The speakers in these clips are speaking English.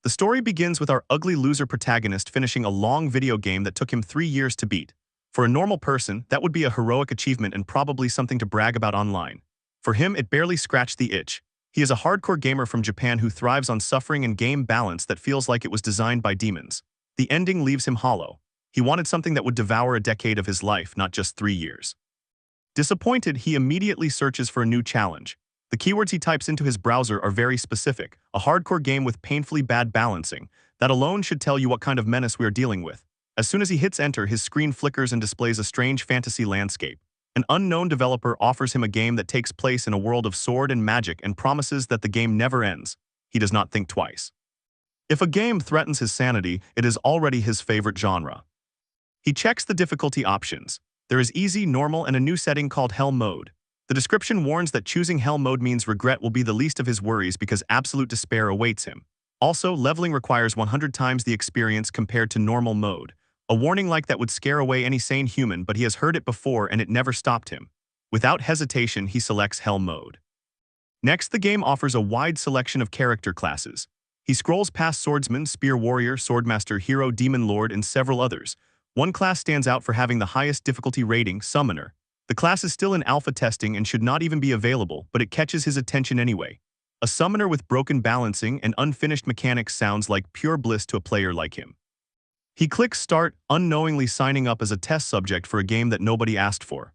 The story begins with our ugly loser protagonist finishing a long video game that took him 3 years to beat. For a normal person, that would be a heroic achievement and probably something to brag about online. For him, it barely scratched the itch. He is a hardcore gamer from Japan who thrives on suffering and game balance that feels like it was designed by demons. The ending leaves him hollow. He wanted something that would devour a decade of his life, not just 3 years. Disappointed, he immediately searches for a new challenge. The keywords he types into his browser are very specific. A hardcore game with painfully bad balancing. That alone should tell you what kind of menace we are dealing with. As soon as he hits enter, his screen flickers and displays a strange fantasy landscape. An unknown developer offers him a game that takes place in a world of sword and magic and promises that the game never ends. He does not think twice. If a game threatens his sanity, it is already his favorite genre. He checks the difficulty options. There is easy, normal, and a new setting called Hell Mode. The description warns that choosing Hell Mode means regret will be the least of his worries because absolute despair awaits him. Also, leveling requires 100 times the experience compared to normal mode. A warning like that would scare away any sane human, but he has heard it before and it never stopped him. Without hesitation, he selects Hell Mode. Next, the game offers a wide selection of character classes. He scrolls past Swordsman, Spear Warrior, Swordmaster, Hero, Demon Lord, and several others. One class stands out for having the highest difficulty rating, Summoner. The class is still in alpha testing and should not even be available, but it catches his attention anyway. A summoner with broken balancing and unfinished mechanics sounds like pure bliss to a player like him. He clicks Start, unknowingly signing up as a test subject for a game that nobody asked for.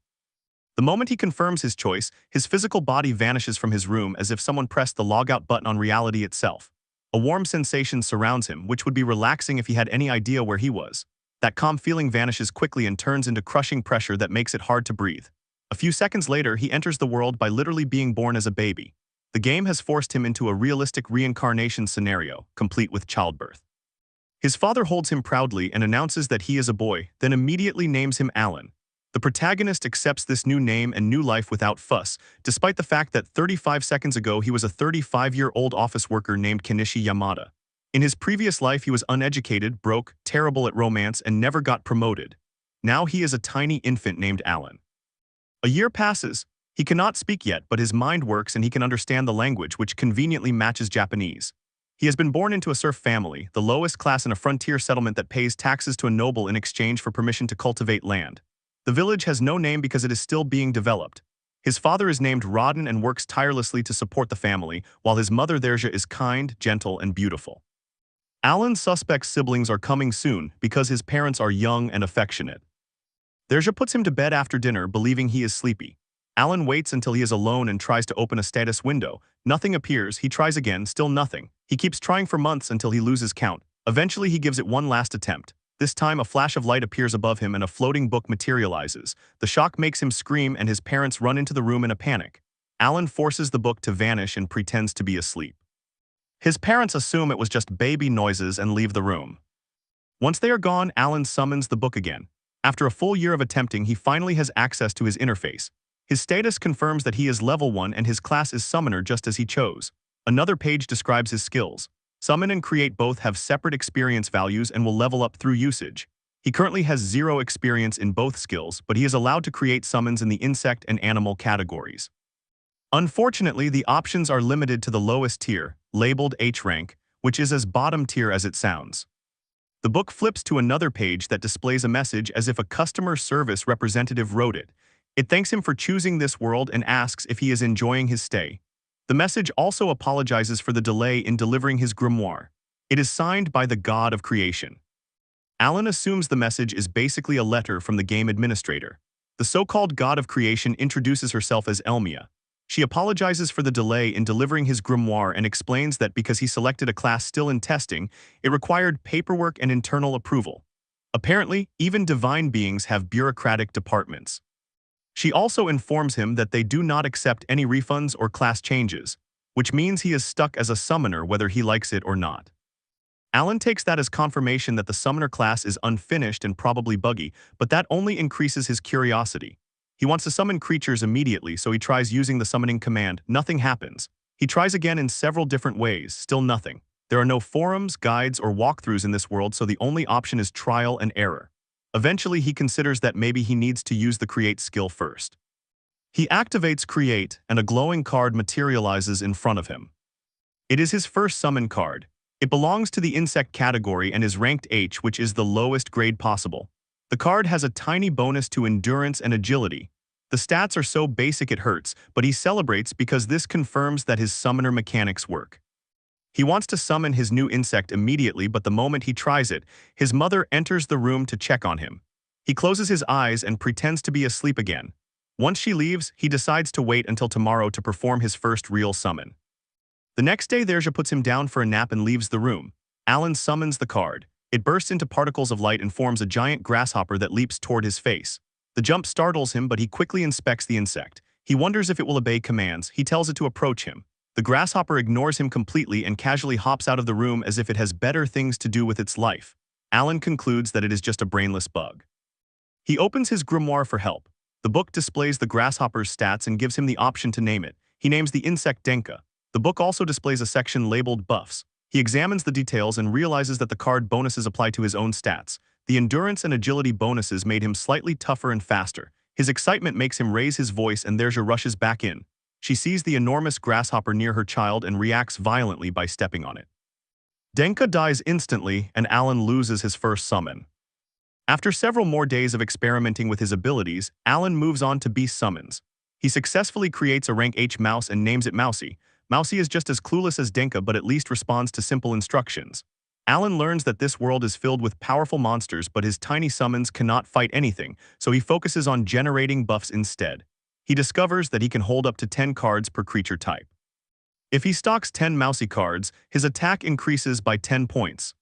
The moment he confirms his choice, his physical body vanishes from his room as if someone pressed the logout button on reality itself. A warm sensation surrounds him, which would be relaxing if he had any idea where he was. That calm feeling vanishes quickly and turns into crushing pressure that makes it hard to breathe. A few seconds later, he enters the world by literally being born as a baby. The game has forced him into a realistic reincarnation scenario, complete with childbirth. His father holds him proudly and announces that he is a boy, then immediately names him Alan. The protagonist accepts this new name and new life without fuss, despite the fact that 35 seconds ago he was a 35-year-old office worker named Kenichi Yamada. In his previous life, he was uneducated, broke, terrible at romance, and never got promoted. Now he is a tiny infant named Alan. A year passes. He cannot speak yet, but his mind works and he can understand the language, which conveniently matches Japanese. He has been born into a serf family, the lowest class in a frontier settlement that pays taxes to a noble in exchange for permission to cultivate land. The village has no name because it is still being developed. His father is named Rodden and works tirelessly to support the family, while his mother Therja is kind, gentle, and beautiful. Alan's suspect siblings are coming soon because his parents are young and affectionate. Therja puts him to bed after dinner, believing he is sleepy. Alan waits until he is alone and tries to open a status window. Nothing appears. He tries again, still nothing. He keeps trying for months until he loses count. Eventually, he gives it one last attempt. This time, a flash of light appears above him and a floating book materializes. The shock makes him scream and his parents run into the room in a panic. Alan forces the book to vanish and pretends to be asleep. His parents assume it was just baby noises and leave the room. Once they are gone, Alan summons the book again. After a full year of attempting, he finally has access to his interface. His status confirms that he is level 1 and his class is Summoner just as he chose. Another page describes his skills. Summon and Create both have separate experience values and will level up through usage. He currently has 0 experience in both skills, but he is allowed to create summons in the insect and animal categories. Unfortunately, the options are limited to the lowest tier, labeled H rank, which is as bottom tier as it sounds. The book flips to another page that displays a message as if a customer service representative wrote it. It thanks him for choosing this world and asks if he is enjoying his stay. The message also apologizes for the delay in delivering his grimoire. It is signed by the god of creation. Alan assumes the message is basically a letter from the game administrator. The so-called god of creation introduces herself as Elmia. She apologizes for the delay in delivering his grimoire and explains that because he selected a class still in testing, it required paperwork and internal approval. Apparently, even divine beings have bureaucratic departments. She also informs him that they do not accept any refunds or class changes, which means he is stuck as a summoner whether he likes it or not. Alan takes that as confirmation that the summoner class is unfinished and probably buggy, but that only increases his curiosity. He wants to summon creatures immediately, so he tries using the summoning command. Nothing happens. He tries again in several different ways, still nothing. There are no forums, guides, or walkthroughs in this world, so the only option is trial and error. Eventually, he considers that maybe he needs to use the Create skill first. He activates Create, and a glowing card materializes in front of him. It is his first summon card. It belongs to the insect category and is ranked H, which is the lowest grade possible. The card has a tiny bonus to endurance and agility. The stats are so basic it hurts, but he celebrates because this confirms that his summoner mechanics work. He wants to summon his new insect immediately, but the moment he tries it, his mother enters the room to check on him. He closes his eyes and pretends to be asleep again. Once she leaves, he decides to wait until tomorrow to perform his first real summon. The next day, Derja puts him down for a nap and leaves the room. Alan summons the card. It bursts into particles of light and forms a giant grasshopper that leaps toward his face. The jump startles him, but he quickly inspects the insect. He wonders if it will obey commands. He tells it to approach him. The grasshopper ignores him completely and casually hops out of the room as if it has better things to do with its life. Alan concludes that it is just a brainless bug. He opens his grimoire for help. The book displays the grasshopper's stats and gives him the option to name it. He names the insect Denka. The book also displays a section labeled buffs. He examines the details and realizes that the card bonuses apply to his own stats. The endurance and agility bonuses made him slightly tougher and faster. His excitement makes him raise his voice and Derja rushes back in. She sees the enormous grasshopper near her child and reacts violently by stepping on it. Denka dies instantly and Alan loses his first summon. After several more days of experimenting with his abilities, Alan moves on to beast summons. He successfully creates a rank H mouse and names it Mousy. Mousy is just as clueless as Denka but at least responds to simple instructions. Alan learns that this world is filled with powerful monsters but his tiny summons cannot fight anything, so he focuses on generating buffs instead. He discovers that he can hold up to 10 cards per creature type. If he stocks 10 Mousy cards, his attack increases by 10 points.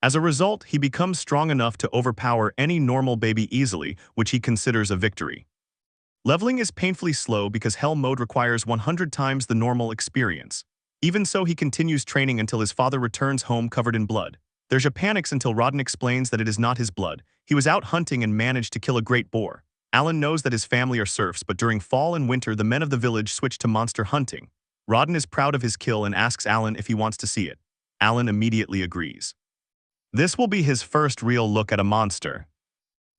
As a result, he becomes strong enough to overpower any normal baby easily, which he considers a victory. Leveling is painfully slow because Hell mode requires 100 times the normal experience. Even so, he continues training until his father returns home covered in blood. Derja panics until Rodden explains that it is not his blood. He was out hunting and managed to kill a great boar. Alan knows that his family are serfs, but during fall and winter the men of the village switch to monster hunting. Rodden is proud of his kill and asks Alan if he wants to see it. Alan immediately agrees. This will be his first real look at a monster.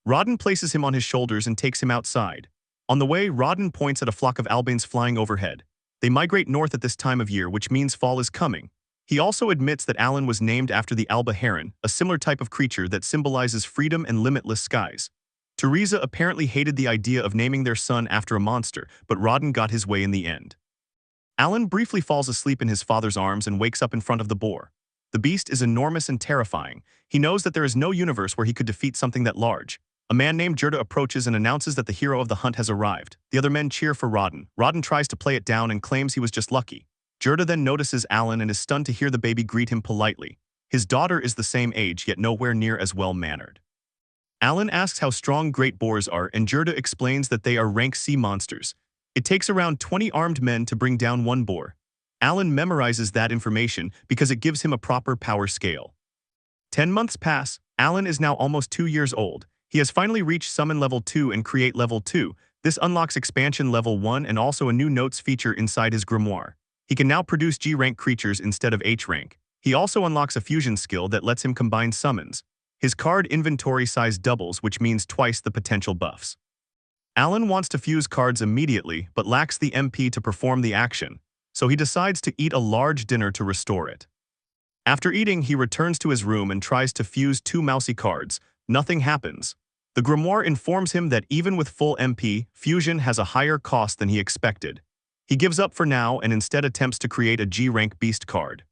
Rodden places him on his shoulders and takes him outside. On the way, Rodden points at a flock of albanes flying overhead. They migrate north at this time of year, which means fall is coming. He also admits that Alan was named after the alba heron, a similar type of creature that symbolizes freedom and limitless skies. Teresa apparently hated the idea of naming their son after a monster, but Rodden got his way in the end. Alan briefly falls asleep in his father's arms and wakes up in front of the boar. The beast is enormous and terrifying. He knows that there is no universe where he could defeat something that large. A man named Gerda approaches and announces that the hero of the hunt has arrived. The other men cheer for Rodden. Rodden tries to play it down and claims he was just lucky. Gerda then notices Alan and is stunned to hear the baby greet him politely. His daughter is the same age, yet nowhere near as well-mannered. Alan asks how strong great boars are, and Gerda explains that they are rank C monsters. It takes around 20 armed men to bring down one boar. Alan memorizes that information because it gives him a proper power scale. 10 months pass. Alan is now almost 2 years old. He has finally reached Summon Level 2 and Create Level 2. This unlocks Expansion Level 1 and also a new Notes feature inside his grimoire. He can now produce G-rank creatures instead of H-rank. He also unlocks a fusion skill that lets him combine summons. His card inventory size doubles, which means twice the potential buffs. Alan wants to fuse cards immediately, but lacks the MP to perform the action, so he decides to eat a large dinner to restore it. After eating, he returns to his room and tries to fuse 2 Mousy cards. Nothing happens. The grimoire informs him that even with full MP, fusion has a higher cost than he expected. He gives up for now and instead attempts to create a G-rank beast card.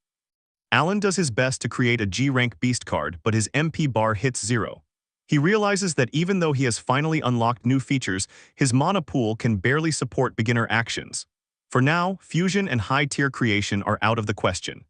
Alan does his best to create a G-rank beast card, but his MP bar hits 0. He realizes that even though he has finally unlocked new features, his mana pool can barely support beginner actions. For now, fusion and high-tier creation are out of the question.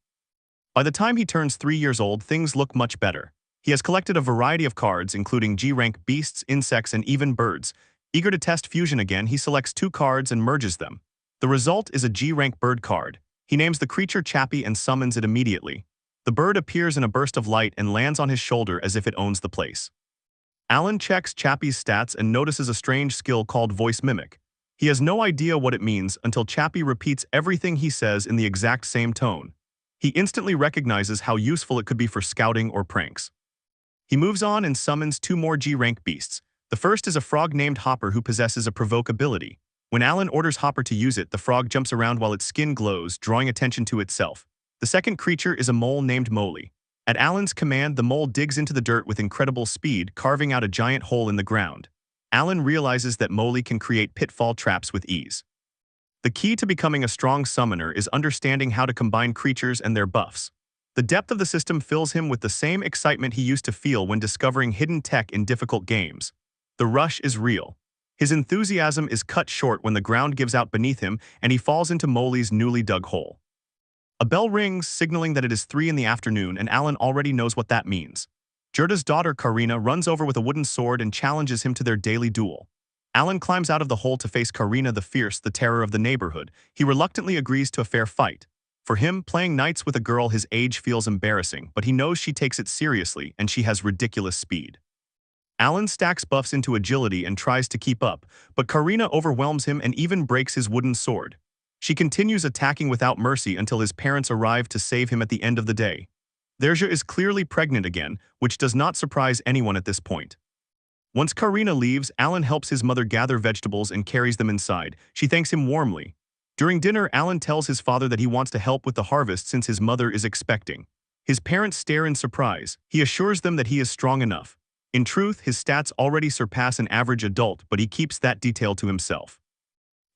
By the time he turns 3 years old, things look much better. He has collected a variety of cards, including G-rank beasts, insects, and even birds. Eager to test fusion again, he selects 2 cards and merges them. The result is a G-rank bird card. He names the creature Chappie and summons it immediately. The bird appears in a burst of light and lands on his shoulder as if it owns the place. Alan checks Chappie's stats and notices a strange skill called Voice Mimic. He has no idea what it means until Chappie repeats everything he says in the exact same tone. He instantly recognizes how useful it could be for scouting or pranks. He moves on and summons 2 more G-rank beasts. The first is a frog named Hopper who possesses a provoke ability. When Alan orders Hopper to use it, the frog jumps around while its skin glows, drawing attention to itself. The second creature is a mole named Moly. At Alan's command, the mole digs into the dirt with incredible speed, carving out a giant hole in the ground. Alan realizes that Moly can create pitfall traps with ease. The key to becoming a strong summoner is understanding how to combine creatures and their buffs. The depth of the system fills him with the same excitement he used to feel when discovering hidden tech in difficult games. The rush is real. His enthusiasm is cut short when the ground gives out beneath him and he falls into Moly's newly dug hole. A bell rings, signaling that it is 3 in the afternoon, and Alan already knows what that means. Gerda's daughter, Karina, runs over with a wooden sword and challenges him to their daily duel. Alan climbs out of the hole to face Karina the Fierce, the terror of the neighborhood. He reluctantly agrees to a fair fight. For him, playing knights with a girl his age feels embarrassing, but he knows she takes it seriously and she has ridiculous speed. Alan stacks buffs into agility and tries to keep up, but Karina overwhelms him and even breaks his wooden sword. She continues attacking without mercy until his parents arrive to save him at the end of the day. Derja is clearly pregnant again, which does not surprise anyone at this point. Once Karina leaves, Alan helps his mother gather vegetables and carries them inside. She thanks him warmly. During dinner, Alan tells his father that he wants to help with the harvest since his mother is expecting. His parents stare in surprise. He assures them that he is strong enough. In truth, his stats already surpass an average adult, but he keeps that detail to himself.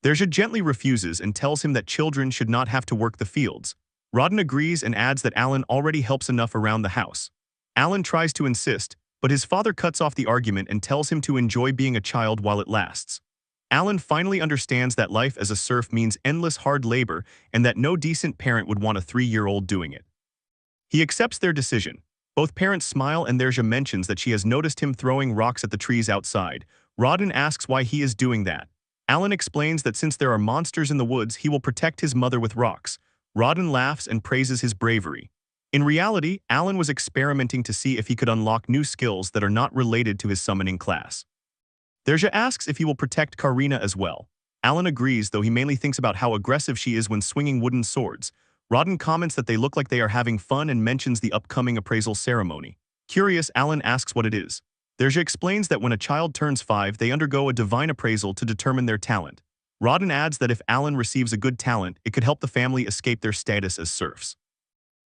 Derja gently refuses and tells him that children should not have to work the fields. Rodden agrees and adds that Alan already helps enough around the house. Alan tries to insist, but his father cuts off the argument and tells him to enjoy being a child while it lasts. Alan finally understands that life as a serf means endless hard labor and that no decent parent would want a 3-year-old doing it. He accepts their decision. Both parents smile and Derja mentions that she has noticed him throwing rocks at the trees outside. Rodden asks why he is doing that. Alan explains that since there are monsters in the woods, he will protect his mother with rocks. Rodden laughs and praises his bravery. In reality, Alan was experimenting to see if he could unlock new skills that are not related to his summoning class. Derja asks if he will protect Karina as well. Alan agrees, though he mainly thinks about how aggressive she is when swinging wooden swords. Rodden comments that they look like they are having fun and mentions the upcoming appraisal ceremony. Curious, Alan asks what it is. Derja explains that when a child turns 5, they undergo a divine appraisal to determine their talent. Rodden adds that if Alan receives a good talent, it could help the family escape their status as serfs.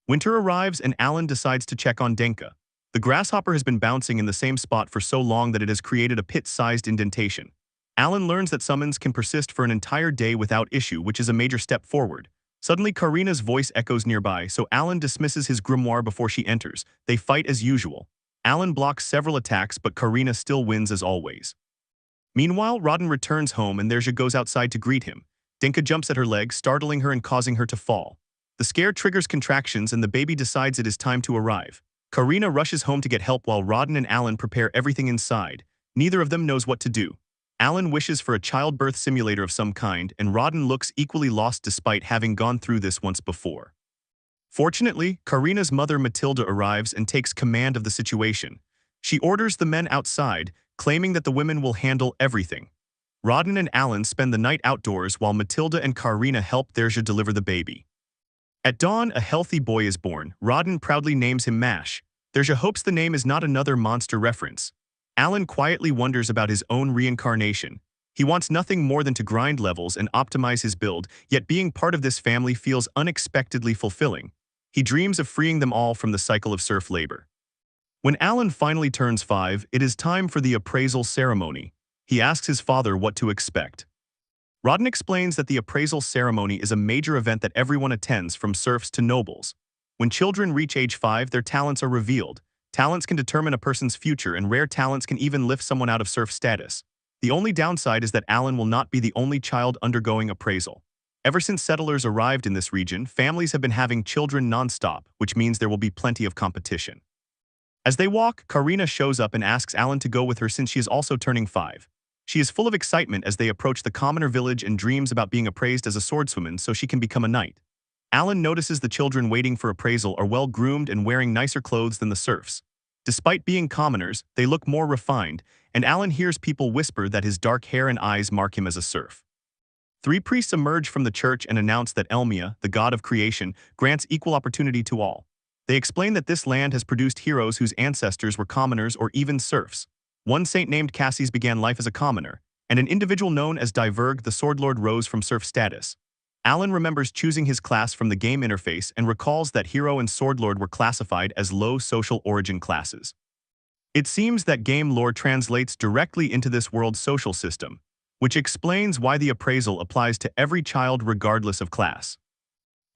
Winter arrives and Alan decides to check on Denka. The grasshopper has been bouncing in the same spot for so long that it has created a pit-sized indentation. Alan learns that summons can persist for an entire day without issue, which is a major step forward. Suddenly, Karina's voice echoes nearby, so Alan dismisses his grimoire before she enters. They fight as usual. Alan blocks several attacks, but Karina still wins as always. Meanwhile, Rodden returns home and Derja goes outside to greet him. Denka jumps at her leg, startling her and causing her to fall. The scare triggers contractions and the baby decides it is time to arrive. Karina rushes home to get help while Rodden and Alan prepare everything inside. Neither of them knows what to do. Alan wishes for a childbirth simulator of some kind, and Rodden looks equally lost despite having gone through this once before. Fortunately, Karina's mother Matilda arrives and takes command of the situation. She orders the men outside, claiming that the women will handle everything. Rodden and Alan spend the night outdoors while Matilda and Karina help Derja deliver the baby. At dawn, a healthy boy is born. Rodden proudly names him Mash. Derja hopes the name is not another monster reference. Alan quietly wonders about his own reincarnation. He wants nothing more than to grind levels and optimize his build, yet being part of this family feels unexpectedly fulfilling. He dreams of freeing them all from the cycle of serf labor. When Alan finally turns 5, it is time for the appraisal ceremony. He asks his father what to expect. Rodden explains that the appraisal ceremony is a major event that everyone attends, from serfs to nobles. When children reach age 5, their talents are revealed. Talents can determine a person's future, and rare talents can even lift someone out of serf status. The only downside is that Alan will not be the only child undergoing appraisal. Ever since settlers arrived in this region, families have been having children non-stop, which means there will be plenty of competition. As they walk, Karina shows up and asks Alan to go with her since she is also turning 5. She is full of excitement as they approach the commoner village and dreams about being appraised as a swordswoman so she can become a knight. Alan notices the children waiting for appraisal are well-groomed and wearing nicer clothes than the serfs. Despite being commoners, they look more refined, and Alan hears people whisper that his dark hair and eyes mark him as a serf. 3 priests emerge from the church and announce that Elmia, the god of creation, grants equal opportunity to all. They explain that this land has produced heroes whose ancestors were commoners or even serfs. One saint named Cassis began life as a commoner, and an individual known as Diverg the Swordlord rose from serf status. Alan remembers choosing his class from the game interface and recalls that Hero and Swordlord were classified as low social origin classes. It seems that game lore translates directly into this world's social system, which explains why the appraisal applies to every child regardless of class.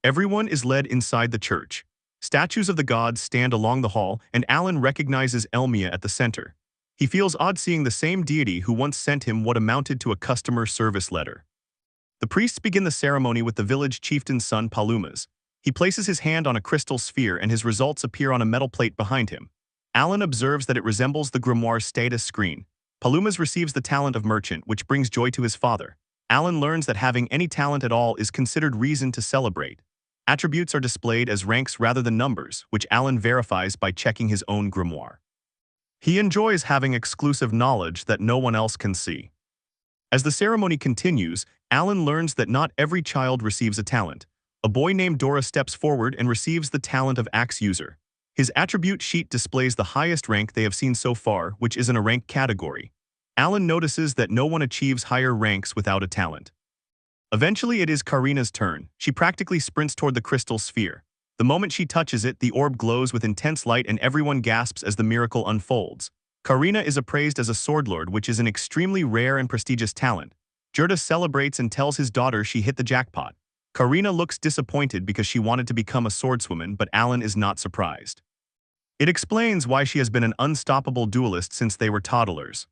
Everyone is led inside the church. Statues of the gods stand along the hall, and Alan recognizes Elmia at the center. He feels odd seeing the same deity who once sent him what amounted to a customer service letter. The priests begin the ceremony with the village chieftain's son Palumas. He places his hand on a crystal sphere and his results appear on a metal plate behind him. Alan observes that it resembles the grimoire's status screen. Palumas receives the talent of merchant, which brings joy to his father. Alan learns that having any talent at all is considered reason to celebrate. Attributes are displayed as ranks rather than numbers, which Alan verifies by checking his own grimoire. He enjoys having exclusive knowledge that no one else can see. As the ceremony continues, Alan learns that not every child receives a talent. A boy named Dora steps forward and receives the talent of Axe User. His attribute sheet displays the highest rank they have seen so far, which is in a rank category. Alan notices that no one achieves higher ranks without a talent. Eventually it is Karina's turn. She practically sprints toward the crystal sphere. The moment she touches it, the orb glows with intense light and everyone gasps as the miracle unfolds. Karina is appraised as a swordlord, which is an extremely rare and prestigious talent. Gerda celebrates and tells his daughter she hit the jackpot. Karina looks disappointed because she wanted to become a swordswoman, but Alan is not surprised. It explains why she has been an unstoppable duelist since they were toddlers.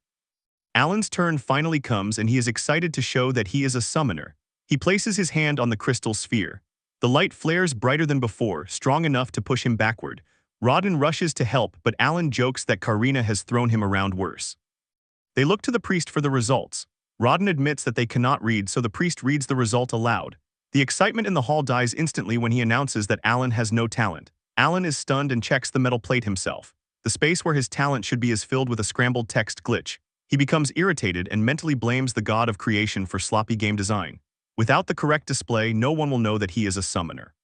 Alan's turn finally comes and he is excited to show that he is a summoner. He places his hand on the crystal sphere. The light flares brighter than before, strong enough to push him backward. Rodin rushes to help, but Alan jokes that Karina has thrown him around worse. They look to the priest for the results. Rodin admits that they cannot read, so the priest reads the result aloud. The excitement in the hall dies instantly when he announces that Alan has no talent. Alan is stunned and checks the metal plate himself. The space where his talent should be is filled with a scrambled text glitch. He becomes irritated and mentally blames the god of creation for sloppy game design. Without the correct display, no one will know that he is a summoner.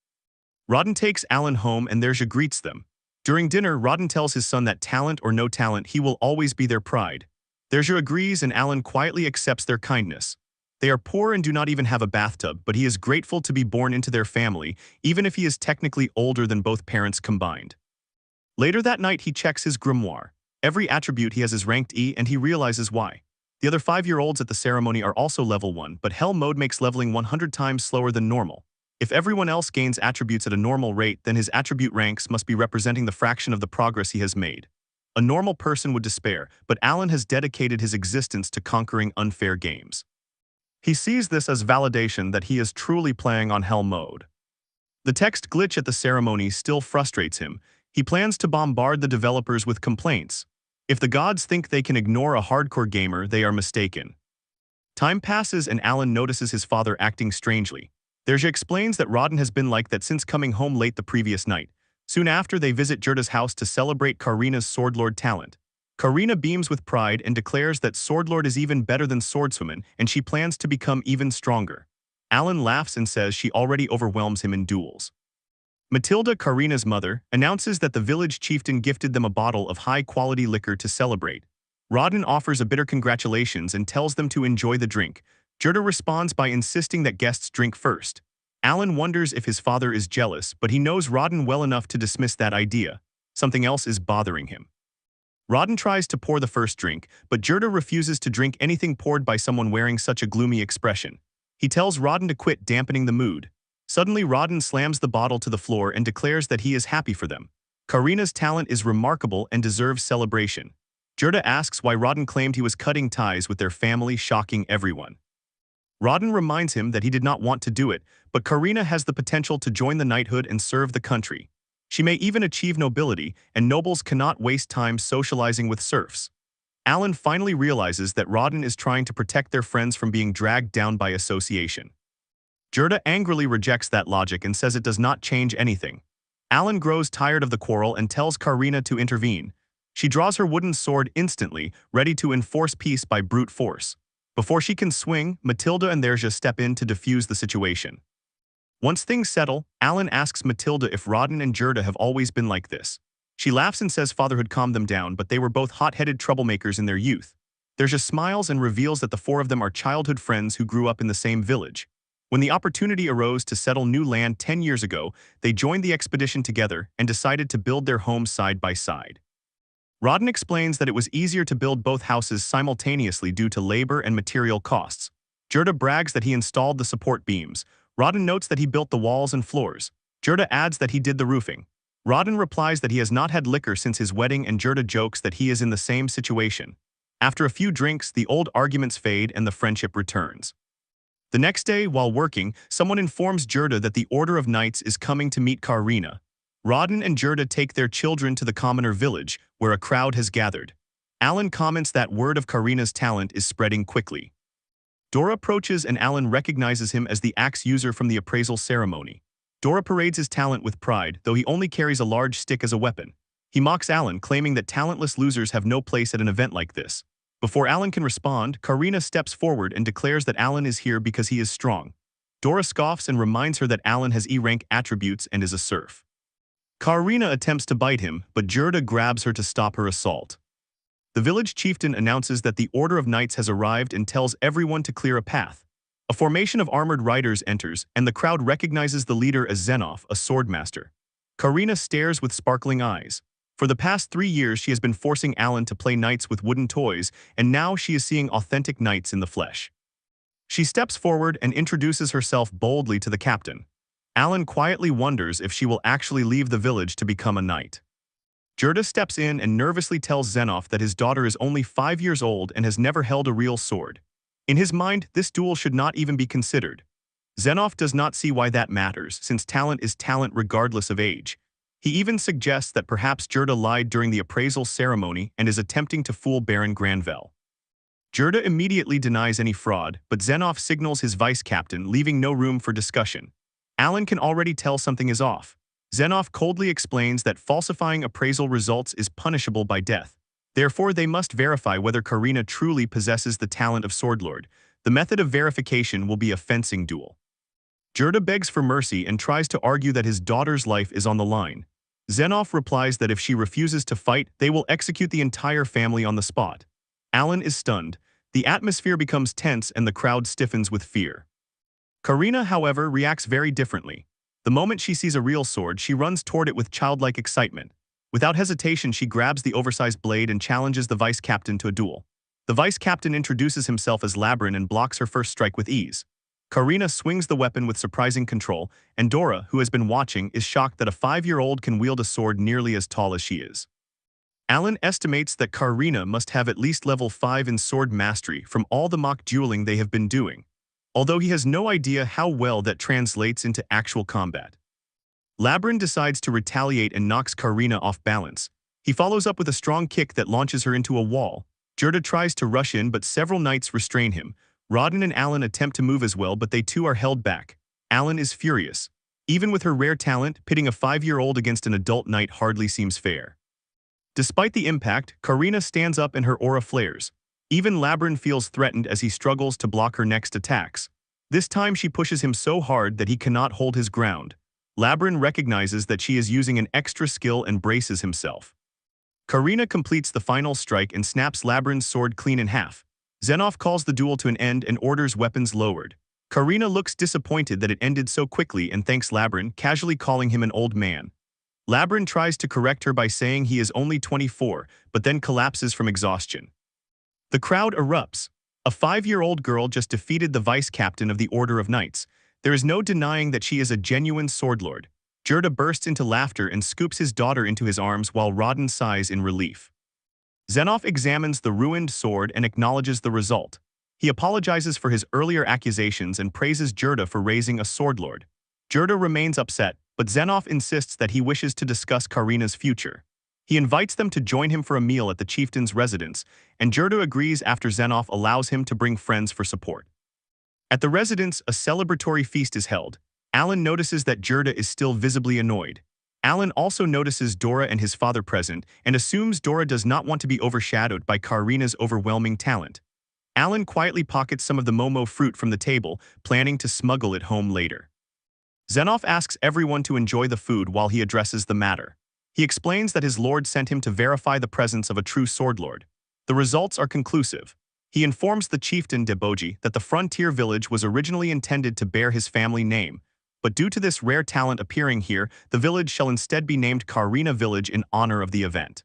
Rodin takes Alan home and Derja greets them. During dinner, Rodin tells his son that talent or no talent, he will always be their pride. Derja agrees and Alan quietly accepts their kindness. They are poor and do not even have a bathtub, but he is grateful to be born into their family, even if he is technically older than both parents combined. Later that night, he checks his grimoire. Every attribute he has is ranked E and he realizes why. The other 5-year-olds at the ceremony are also level 1, but Hell mode makes leveling 100 times slower than normal. If everyone else gains attributes at a normal rate, then his attribute ranks must be representing the fraction of the progress he has made. A normal person would despair, but Alan has dedicated his existence to conquering unfair games. He sees this as validation that he is truly playing on Hell mode. The text glitch at the ceremony still frustrates him. He plans to bombard the developers with complaints. If the gods think they can ignore a hardcore gamer, they are mistaken. Time passes and Alan notices his father acting strangely. Derja explains that Rodin has been like that since coming home late the previous night. Soon after, they visit Gerda's house to celebrate Karina's swordlord talent. Karina beams with pride and declares that swordlord is even better than swordswoman and she plans to become even stronger. Alan laughs and says she already overwhelms him in duels. Matilda, Karina's mother, announces that the village chieftain gifted them a bottle of high-quality liquor to celebrate. Rodin offers a bitter congratulations and tells them to enjoy the drink. Gerda responds by insisting that guests drink first. Alan wonders if his father is jealous, but he knows Rodin well enough to dismiss that idea. Something else is bothering him. Rodin tries to pour the first drink, but Gerda refuses to drink anything poured by someone wearing such a gloomy expression. He tells Rodin to quit dampening the mood. Suddenly, Rodin slams the bottle to the floor and declares that he is happy for them. Karina's talent is remarkable and deserves celebration. Gerda asks why Rodin claimed he was cutting ties with their family, shocking everyone. Rodin reminds him that he did not want to do it, but Karina has the potential to join the knighthood and serve the country. She may even achieve nobility, and nobles cannot waste time socializing with serfs. Alan finally realizes that Rodin is trying to protect their friends from being dragged down by association. Gerda angrily rejects that logic and says it does not change anything. Alan grows tired of the quarrel and tells Karina to intervene. She draws her wooden sword instantly, ready to enforce peace by brute force. Before she can swing, Matilda and Derja step in to defuse the situation. Once things settle, Alan asks Matilda if Rodin and Gerda have always been like this. She laughs and says fatherhood calmed them down, but they were both hot-headed troublemakers in their youth. Derja smiles and reveals that the four of them are childhood friends who grew up in the same village. When the opportunity arose to settle new land 10 years ago, they joined the expedition together and decided to build their homes side by side. Rodden explains that it was easier to build both houses simultaneously due to labor and material costs. Gerda brags that he installed the support beams. Rodden notes that he built the walls and floors. Gerda adds that he did the roofing. Rodden replies that he has not had liquor since his wedding, and Gerda jokes that he is in the same situation. After a few drinks, the old arguments fade and the friendship returns. The next day, while working, someone informs Gerda that the Order of Knights is coming to meet Karina. Rodden and Gerda take their children to the commoner village, where a crowd has gathered. Alan comments that word of Karina's talent is spreading quickly. Dora approaches and Alan recognizes him as the axe user from the appraisal ceremony. Dora parades his talent with pride, though he only carries a large stick as a weapon. He mocks Alan, claiming that talentless losers have no place at an event like this. Before Alan can respond, Karina steps forward and declares that Alan is here because he is strong. Dora scoffs and reminds her that Alan has E-rank attributes and is a serf. Karina attempts to bite him, but Gerda grabs her to stop her assault. The village chieftain announces that the Order of Knights has arrived and tells everyone to clear a path. A formation of armored riders enters, and the crowd recognizes the leader as Zenoff, a swordmaster. Karina stares with sparkling eyes. For the past 3 years, she has been forcing Alan to play knights with wooden toys, and now she is seeing authentic knights in the flesh. She steps forward and introduces herself boldly to the captain. Alan quietly wonders if she will actually leave the village to become a knight. Gerda steps in and nervously tells Zenoff that his daughter is only 5 years old and has never held a real sword. In his mind, this duel should not even be considered. Zenoff does not see why that matters, since talent is talent regardless of age. He even suggests that perhaps Gerda lied during the appraisal ceremony and is attempting to fool Baron Granvelle. Gerda immediately denies any fraud, but Zenoff signals his vice-captain, leaving no room for discussion. Alan can already tell something is off. Zenoff coldly explains that falsifying appraisal results is punishable by death. Therefore, they must verify whether Karina truly possesses the talent of Swordlord. The method of verification will be a fencing duel. Gerda begs for mercy and tries to argue that his daughter's life is on the line. Zenoff replies that if she refuses to fight, they will execute the entire family on the spot. Alan is stunned. The atmosphere becomes tense and the crowd stiffens with fear. Karina, however, reacts very differently. The moment she sees a real sword, she runs toward it with childlike excitement. Without hesitation, she grabs the oversized blade and challenges the vice-captain to a duel. The vice-captain introduces himself as Labrin and blocks her first strike with ease. Karina swings the weapon with surprising control, and Dora, who has been watching, is shocked that a 5-year-old can wield a sword nearly as tall as she is. Alan estimates that Karina must have at least level 5 in sword mastery from all the mock dueling they have been doing, although he has no idea how well that translates into actual combat. Labrin decides to retaliate and knocks Karina off balance. He follows up with a strong kick that launches her into a wall. Gerda tries to rush in, but several knights restrain him. Rodden and Alan attempt to move as well, but they too are held back. Alan is furious. Even with her rare talent, pitting a 5-year-old against an adult knight hardly seems fair. Despite the impact, Karina stands up and her aura flares. Even Labrin feels threatened as he struggles to block her next attacks. This time she pushes him so hard that he cannot hold his ground. Labrin recognizes that she is using an extra skill and braces himself. Karina completes the final strike and snaps Labrin's sword clean in half. Zenoff calls the duel to an end and orders weapons lowered. Karina looks disappointed that it ended so quickly and thanks Labrin, casually calling him an old man. Labrin tries to correct her by saying he is only 24, but then collapses from exhaustion. The crowd erupts. A 5-year-old girl just defeated the vice-captain of the Order of Knights. There is no denying that she is a genuine swordlord. Gerda bursts into laughter and scoops his daughter into his arms while Rodden sighs in relief. Zenoff examines the ruined sword and acknowledges the result. He apologizes for his earlier accusations and praises Gerda for raising a swordlord. Gerda remains upset, but Zenoff insists that he wishes to discuss Karina's future. He invites them to join him for a meal at the chieftain's residence, and Gerda agrees after Zenoff allows him to bring friends for support. At the residence, a celebratory feast is held. Alan notices that Gerda is still visibly annoyed. Alan also notices Dora and his father present and assumes Dora does not want to be overshadowed by Karina's overwhelming talent. Alan quietly pockets some of the Momo fruit from the table, planning to smuggle it home later. Zenoff asks everyone to enjoy the food while he addresses the matter. He explains that his lord sent him to verify the presence of a true swordlord. The results are conclusive. He informs the chieftain Deboji that the frontier village was originally intended to bear his family name, but due to this rare talent appearing here, the village shall instead be named Karina Village in honor of the event.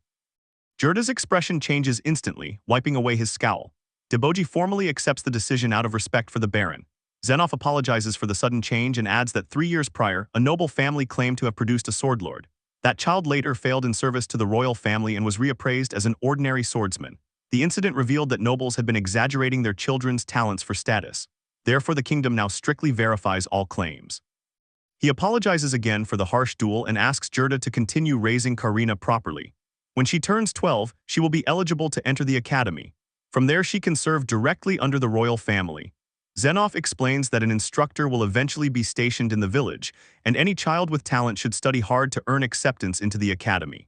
Jurda's expression changes instantly, wiping away his scowl. Deboji formally accepts the decision out of respect for the Baron. Zenoff apologizes for the sudden change and adds that 3 years prior, a noble family claimed to have produced a sword lord. That child later failed in service to the royal family and was reappraised as an ordinary swordsman. The incident revealed that nobles had been exaggerating their children's talents for status. Therefore, the kingdom now strictly verifies all claims. He apologizes again for the harsh duel and asks Jurda to continue raising Karina properly. When she turns 12, she will be eligible to enter the academy. From there, she can serve directly under the royal family. Zenoff explains that an instructor will eventually be stationed in the village, and any child with talent should study hard to earn acceptance into the academy.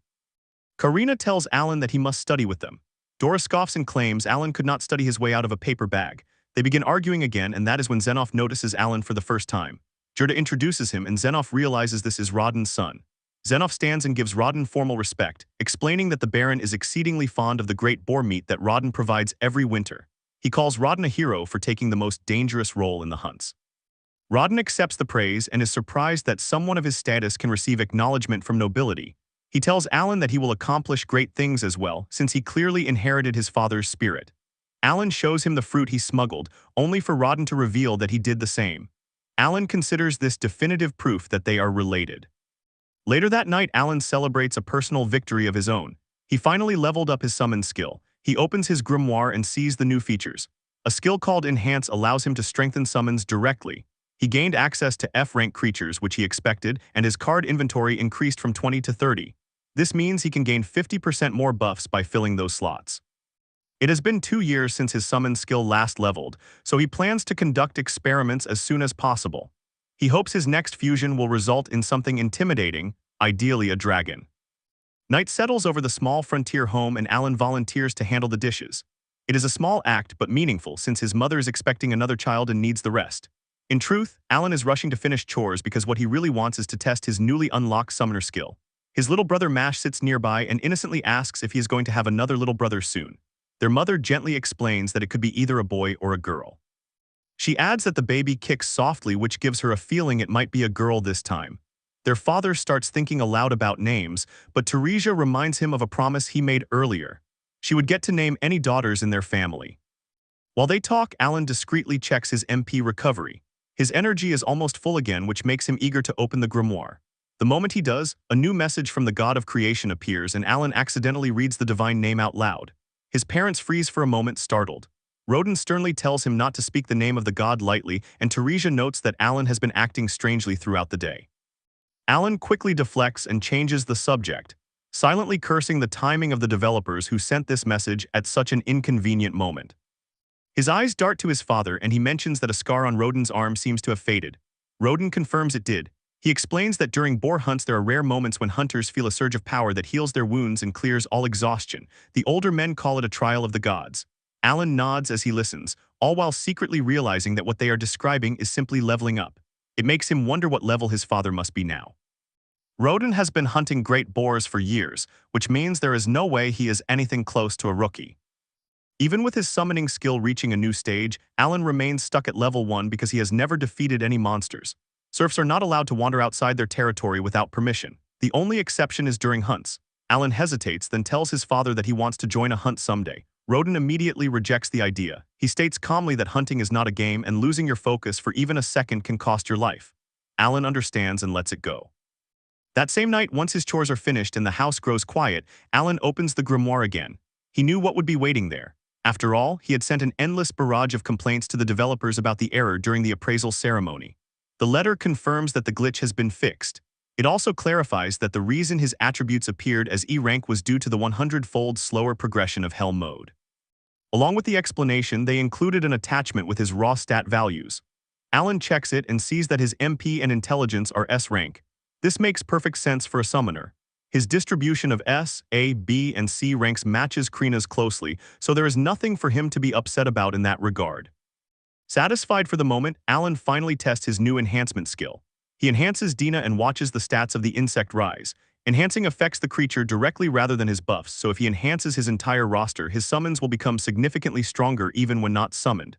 Karina tells Alan that he must study with them. Dora scoffs and claims Alan could not study his way out of a paper bag. They begin arguing again, and that is when Zenoff notices Alan for the first time. Jurda introduces him, and Zenoff realizes this is Rodden's son. Zenoff stands and gives Rodden formal respect, explaining that the Baron is exceedingly fond of the great boar meat that Rodden provides every winter. He calls Rodden a hero for taking the most dangerous role in the hunts. Rodden accepts the praise and is surprised that someone of his status can receive acknowledgement from nobility. He tells Alan that he will accomplish great things as well, since he clearly inherited his father's spirit. Alan shows him the fruit he smuggled, only for Rodden to reveal that he did the same. Alan considers this definitive proof that they are related. Later that night, Alan celebrates a personal victory of his own. He finally leveled up his summon skill. He opens his grimoire and sees the new features. A skill called Enhance allows him to strengthen summons directly. He gained access to F-rank creatures, which he expected, and his card inventory increased from 20 to 30. This means he can gain 50% more buffs by filling those slots. It has been 2 years since his summon skill last leveled, so he plans to conduct experiments as soon as possible. He hopes his next fusion will result in something intimidating, ideally a dragon. Night settles over the small frontier home and Alan volunteers to handle the dishes. It is a small act but meaningful since his mother is expecting another child and needs the rest. In truth, Alan is rushing to finish chores because what he really wants is to test his newly unlocked summoner skill. His little brother Mash sits nearby and innocently asks if he is going to have another little brother soon. Their mother gently explains that it could be either a boy or a girl. She adds that the baby kicks softly, which gives her a feeling it might be a girl this time. Their father starts thinking aloud about names, but Teresia reminds him of a promise he made earlier. She would get to name any daughters in their family. While they talk, Alan discreetly checks his MP recovery. His energy is almost full again, which makes him eager to open the grimoire. The moment he does, a new message from the god of creation appears and Alan accidentally reads the divine name out loud. His parents freeze for a moment, startled. Rodden sternly tells him not to speak the name of the god lightly, and Teresia notes that Alan has been acting strangely throughout the day. Alan quickly deflects and changes the subject, silently cursing the timing of the developers who sent this message at such an inconvenient moment. His eyes dart to his father and he mentions that a scar on Rodden's arm seems to have faded. Rodden confirms it did. He explains that during boar hunts there are rare moments when hunters feel a surge of power that heals their wounds and clears all exhaustion. The older men call it a trial of the gods. Alan nods as he listens, all while secretly realizing that what they are describing is simply leveling up. It makes him wonder what level his father must be now. Rodden has been hunting great boars for years, which means there is no way he is anything close to a rookie. Even with his summoning skill reaching a new stage, Alan remains stuck at level 1 because he has never defeated any monsters. Serfs are not allowed to wander outside their territory without permission. The only exception is during hunts. Alan hesitates, then tells his father that he wants to join a hunt someday. Rodden immediately rejects the idea. He states calmly that hunting is not a game and losing your focus for even a second can cost your life. Alan understands and lets it go. That same night, once his chores are finished and the house grows quiet, Alan opens the grimoire again. He knew what would be waiting there. After all, he had sent an endless barrage of complaints to the developers about the error during the appraisal ceremony. The letter confirms that the glitch has been fixed. It also clarifies that the reason his attributes appeared as E rank was due to the 100-fold slower progression of Hell mode. Along with the explanation, they included an attachment with his raw stat values. Alan checks it and sees that his MP and intelligence are S rank. This makes perfect sense for a summoner. His distribution of S, A, B, and C ranks matches Krina's closely, so there is nothing for him to be upset about in that regard. Satisfied for the moment, Alan finally tests his new enhancement skill. He enhances Dina and watches the stats of the insect rise. Enhancing affects the creature directly rather than his buffs, so if he enhances his entire roster, his summons will become significantly stronger even when not summoned.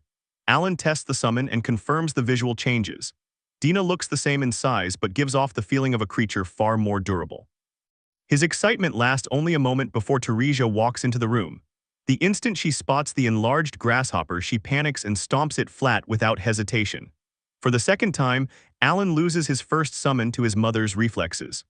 Alan tests the summon and confirms the visual changes. Dina looks the same in size but gives off the feeling of a creature far more durable. His excitement lasts only a moment before Teresia walks into the room. The instant she spots the enlarged grasshopper, she panics and stomps it flat without hesitation. For the second time, Alan loses his first summon to his mother's reflexes.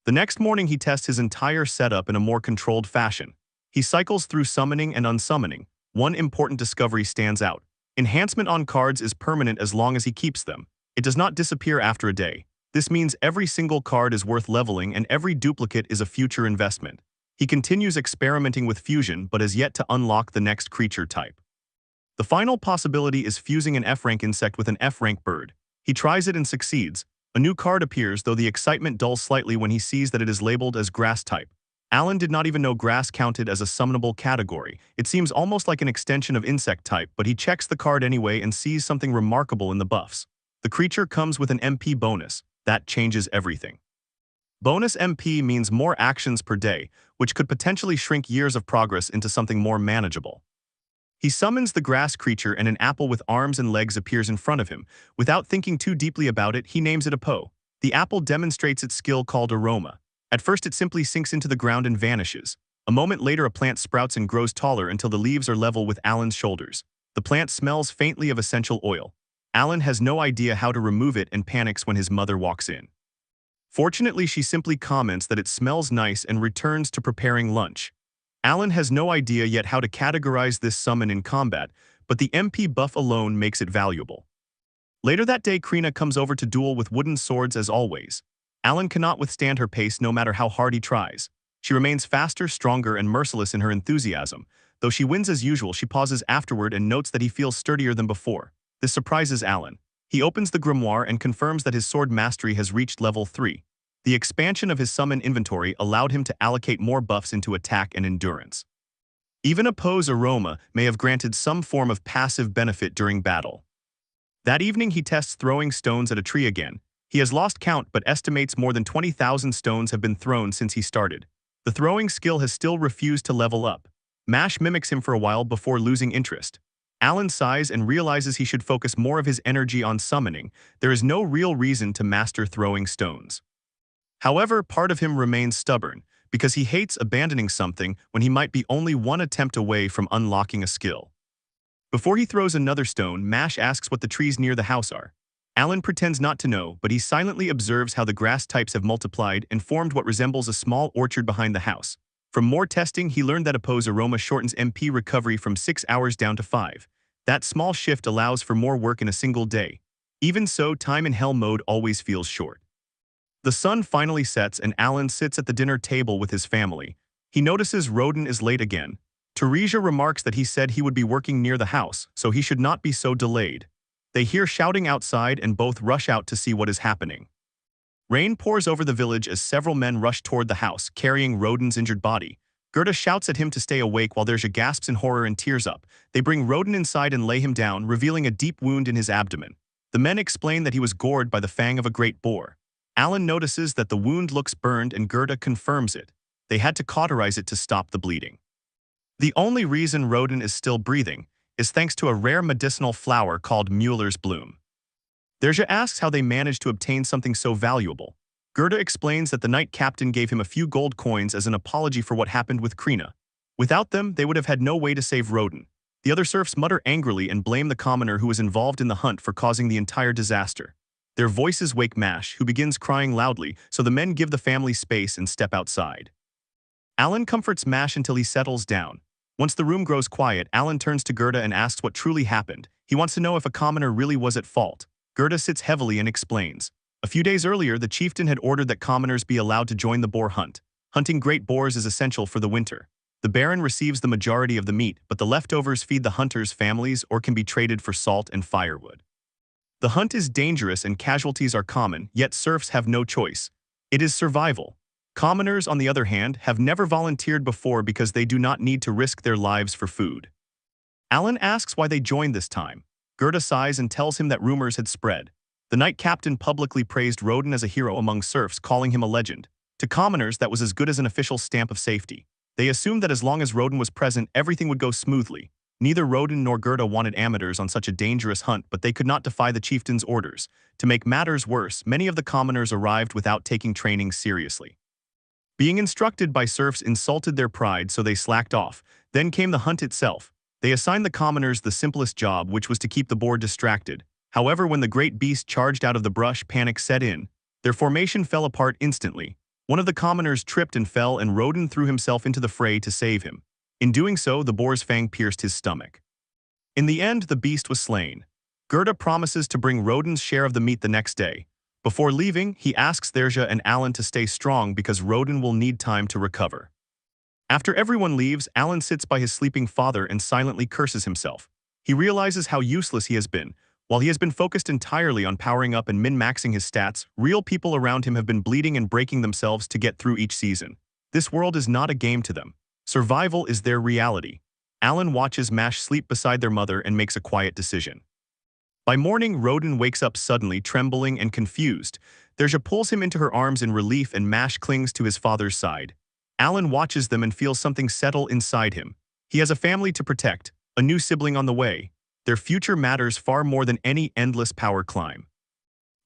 The next morning he tests his entire setup in a more controlled fashion. He cycles through summoning and unsummoning. One important discovery stands out. Enhancement on cards is permanent as long as he keeps them. It does not disappear after a day. This means every single card is worth leveling and every duplicate is a future investment. He continues experimenting with fusion but has yet to unlock the next creature type. The final possibility is fusing an F-rank insect with an F-rank bird. He tries it and succeeds. A new card appears, though the excitement dulls slightly when he sees that it is labeled as grass type. Alan did not even know grass counted as a summonable category. It seems almost like an extension of insect type, but he checks the card anyway and sees something remarkable in the buffs. The creature comes with an MP bonus. That changes everything. Bonus MP means more actions per day, which could potentially shrink years of progress into something more manageable. He summons the grass creature and an apple with arms and legs appears in front of him. Without thinking too deeply about it, he names it a Po. The apple demonstrates its skill called aroma. At first it simply sinks into the ground and vanishes. A moment later a plant sprouts and grows taller until the leaves are level with Alan's shoulders. The plant smells faintly of essential oil. Alan has no idea how to remove it and panics when his mother walks in. Fortunately, she simply comments that it smells nice and returns to preparing lunch. Alan has no idea yet how to categorize this summon in combat, but the MP buff alone makes it valuable. Later that day, Krina comes over to duel with wooden swords as always. Alan cannot withstand her pace no matter how hard he tries. She remains faster, stronger, and merciless in her enthusiasm. Though she wins as usual, she pauses afterward and notes that he feels sturdier than before. This surprises Alan. He opens the grimoire and confirms that his sword mastery has reached level 3. The expansion of his summon inventory allowed him to allocate more buffs into attack and endurance. Even a Po's aroma may have granted some form of passive benefit during battle. That evening he tests throwing stones at a tree again. He has lost count but estimates more than 20,000 stones have been thrown since he started. The throwing skill has still refused to level up. Mash mimics him for a while before losing interest. Alan sighs and realizes he should focus more of his energy on summoning. There is no real reason to master throwing stones. However, part of him remains stubborn, because he hates abandoning something when he might be only one attempt away from unlocking a skill. Before he throws another stone, Mash asks what the trees near the house are. Alan pretends not to know, but he silently observes how the grass types have multiplied and formed what resembles a small orchard behind the house. From more testing, he learned that a Po's aroma shortens MP recovery from 6 hours down to 5. That small shift allows for more work in a single day. Even so, time in hell mode always feels short. The sun finally sets and Alan sits at the dinner table with his family. He notices Roden is late again. Teresia remarks that he said he would be working near the house, so he should not be so delayed. They hear shouting outside and both rush out to see what is happening. Rain pours over the village as several men rush toward the house, carrying Roden's injured body. Gerda shouts at him to stay awake while Derja gasps in horror and tears up. They bring Roden inside and lay him down, revealing a deep wound in his abdomen. The men explain that he was gored by the fang of a great boar. Alan notices that the wound looks burned and Gerda confirms it. They had to cauterize it to stop the bleeding. The only reason Roden is still breathing is thanks to a rare medicinal flower called Mueller's bloom. Derja asks how they managed to obtain something so valuable. Gerda explains that the knight captain gave him a few gold coins as an apology for what happened with Krina. Without them, they would have had no way to save Roden. The other serfs mutter angrily and blame the commoner who was involved in the hunt for causing the entire disaster. Their voices wake Mash, who begins crying loudly, so the men give the family space and step outside. Alan comforts Mash until he settles down. Once the room grows quiet, Alan turns to Gerda and asks what truly happened. He wants to know if a commoner really was at fault. Gerda sits heavily and explains. A few days earlier, the chieftain had ordered that commoners be allowed to join the boar hunt. Hunting great boars is essential for the winter. The baron receives the majority of the meat, but the leftovers feed the hunters' families or can be traded for salt and firewood. The hunt is dangerous and casualties are common, yet serfs have no choice. It is survival. Commoners, on the other hand, have never volunteered before because they do not need to risk their lives for food. Alan asks why they joined this time. Gerda sighs and tells him that rumors had spread. The knight captain publicly praised Roden as a hero among serfs, calling him a legend. To commoners, that was as good as an official stamp of safety. They assumed that as long as Roden was present, everything would go smoothly. Neither Roden nor Gerda wanted amateurs on such a dangerous hunt, but they could not defy the chieftain's orders. To make matters worse, many of the commoners arrived without taking training seriously. Being instructed by serfs insulted their pride, so they slacked off. Then came the hunt itself. They assigned the commoners the simplest job, which was to keep the boar distracted. However, when the great beast charged out of the brush, panic set in. Their formation fell apart instantly. One of the commoners tripped and fell, and Roden threw himself into the fray to save him. In doing so, the boar's fang pierced his stomach. In the end, the beast was slain. Gerda promises to bring Roden's share of the meat the next day. Before leaving, he asks Therja and Alan to stay strong because Roden will need time to recover. After everyone leaves, Alan sits by his sleeping father and silently curses himself. He realizes how useless he has been. While he has been focused entirely on powering up and min-maxing his stats, real people around him have been bleeding and breaking themselves to get through each season. This world is not a game to them. Survival is their reality. Alan watches Mash sleep beside their mother and makes a quiet decision. By morning, Roden wakes up suddenly, trembling and confused. Therja pulls him into her arms in relief and Mash clings to his father's side. Alan watches them and feels something settle inside him. He has a family to protect, a new sibling on the way. Their future matters far more than any endless power climb.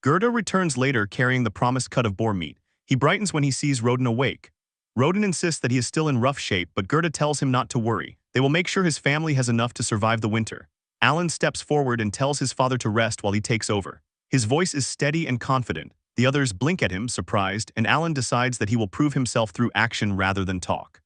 Gerda returns later carrying the promised cut of boar meat. He brightens when he sees Roden awake. Roden insists that he is still in rough shape, but Gerda tells him not to worry. They will make sure his family has enough to survive the winter. Alan steps forward and tells his father to rest while he takes over. His voice is steady and confident. The others blink at him, surprised, and Alan decides that he will prove himself through action rather than talk.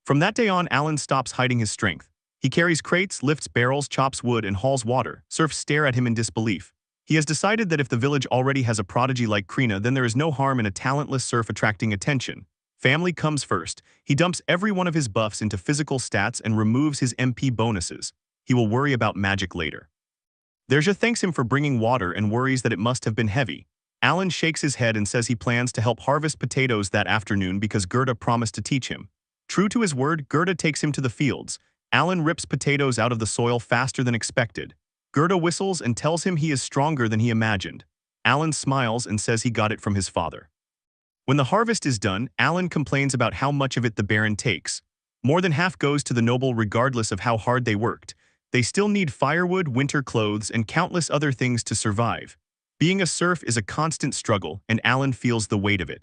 From that day on, Alan stops hiding his strength. He carries crates, lifts barrels, chops wood, and hauls water. Serfs stare at him in disbelief. He has decided that if the village already has a prodigy like Krina, then there is no harm in a talentless serf attracting attention. Family comes first. He dumps every one of his buffs into physical stats and removes his MP bonuses. He will worry about magic later. Therja thanks him for bringing water and worries that it must have been heavy. Alan shakes his head and says he plans to help harvest potatoes that afternoon because Gerda promised to teach him. True to his word, Gerda takes him to the fields. Alan rips potatoes out of the soil faster than expected. Gerda whistles and tells him he is stronger than he imagined. Alan smiles and says he got it from his father. When the harvest is done, Alan complains about how much of it the Baron takes. More than half goes to the noble regardless of how hard they worked. They still need firewood, winter clothes, and countless other things to survive. Being a serf is a constant struggle, and Alan feels the weight of it.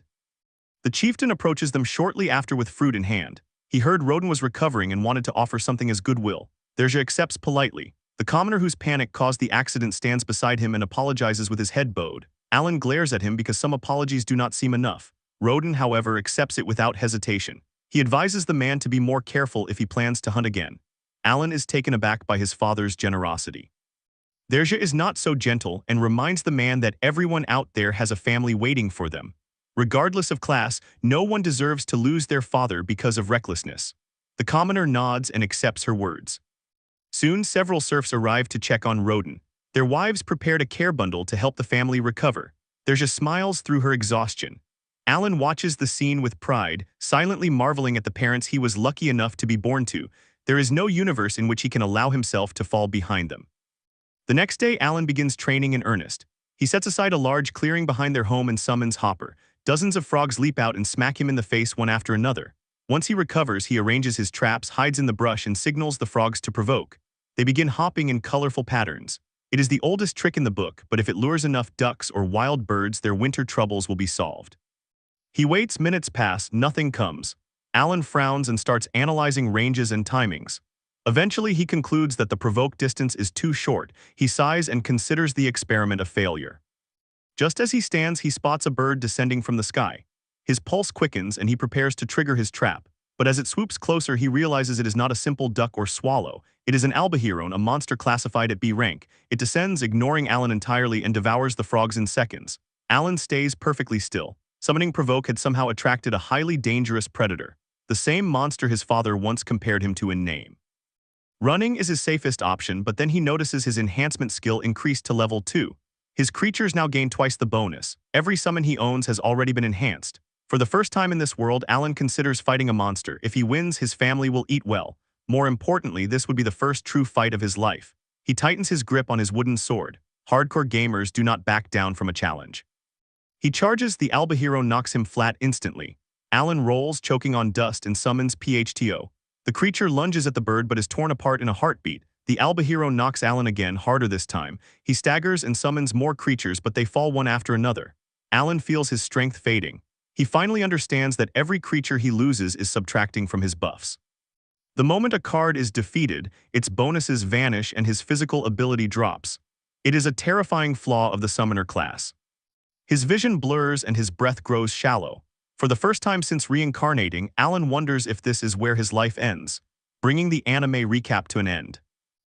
The chieftain approaches them shortly after with fruit in hand. He heard Roden was recovering and wanted to offer something as goodwill. Therja accepts politely. The commoner whose panic caused the accident stands beside him and apologizes with his head bowed. Alan glares at him because some apologies do not seem enough. Roden, however, accepts it without hesitation. He advises the man to be more careful if he plans to hunt again. Alan is taken aback by his father's generosity. Therja is not so gentle and reminds the man that everyone out there has a family waiting for them. Regardless of class, no one deserves to lose their father because of recklessness. The commoner nods and accepts her words. Soon, several serfs arrive to check on Roden. Their wives prepared a care bundle to help the family recover. Therja smiles through her exhaustion. Alan watches the scene with pride, silently marveling at the parents he was lucky enough to be born to. There is no universe in which he can allow himself to fall behind them. The next day, Alan begins training in earnest. He sets aside a large clearing behind their home and summons Hopper. Dozens of frogs leap out and smack him in the face one after another. Once he recovers, he arranges his traps, hides in the brush, and signals the frogs to provoke. They begin hopping in colorful patterns. It is the oldest trick in the book, but if it lures enough ducks or wild birds, their winter troubles will be solved. He waits, minutes pass, nothing comes. Alan frowns and starts analyzing ranges and timings. Eventually, he concludes that the provoke distance is too short. He sighs and considers the experiment a failure. Just as he stands, he spots a bird descending from the sky. His pulse quickens and he prepares to trigger his trap. But as it swoops closer, he realizes it is not a simple duck or swallow. It is an albahiron, a monster classified at B rank. It descends, ignoring Alan entirely, and devours the frogs in seconds. Alan stays perfectly still. Summoning provoke had somehow attracted a highly dangerous predator. The same monster his father once compared him to in name. Running is his safest option, but then he notices his enhancement skill increased to level 2. His creatures now gain twice the bonus. Every summon he owns has already been enhanced. For the first time in this world, Alan considers fighting a monster. If he wins, his family will eat well. More importantly, this would be the first true fight of his life. He tightens his grip on his wooden sword. Hardcore gamers do not back down from a challenge. He charges, the Albahero knocks him flat instantly. Alan rolls, choking on dust, and summons PHTO. The creature lunges at the bird but is torn apart in a heartbeat. The Albahero knocks Alan again, harder this time. He staggers and summons more creatures, but they fall one after another. Alan feels his strength fading. He finally understands that every creature he loses is subtracting from his buffs. The moment a card is defeated, its bonuses vanish and his physical ability drops. It is a terrifying flaw of the summoner class. His vision blurs and his breath grows shallow. For the first time since reincarnating, Alan wonders if this is where his life ends, bringing the anime recap to an end.